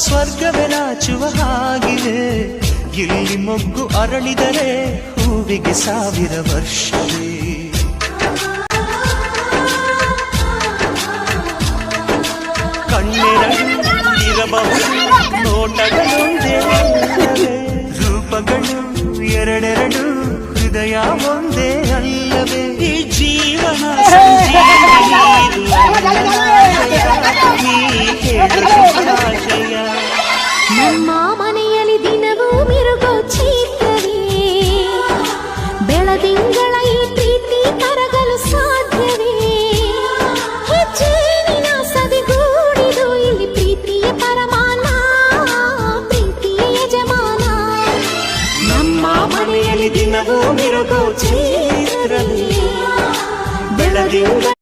ಸ್ವರ್ಗವೇ ನಾಚುವ ಹಾಗಿದೆ. ಇಲ್ಲಿ ಮೊಗ್ಗು ಅರಳಿದರೆ ಹೂವಿಗೆ 1000 ವರ್ಷವೇ. ಕಣ್ಣೆರಡು ಇರಬಹುದು ನೋಟಗಳೊಂದೇ ಅಲ್ಲವೇ, ರೂಪಗಳು ಎರಡೆರಡು ಹೃದಯ ಒಂದೇ ಅಲ್ಲವೇ. ಈ ಜೀವನ ನಮ್ಮ ಮನೆಯಲ್ಲಿ ದಿನವೂ ಮಿರುಗೋ ಚೈತ್ರವೇ, ಬೆಳದಿಂಗಳ ಈ ಪ್ರೀತಿ ಕರಗಲು ಸಾಧ್ಯವೇ. ಹೆಜ್ಜೆನಿನ ಸವಿಗೂಡಿದು ಇಲ್ಲಿ ಪ್ರೀತಿಯ ಪರಮಾನ, ಪ್ರೀತಿಯ ಯಜಮಾನ. ನಮ್ಮ ಮನೆಯಲ್ಲಿ ದಿನವೂ ಮಿರುಗೋ ಚೈತ್ರವೇ, ಬೆಳದಿಂಗಳ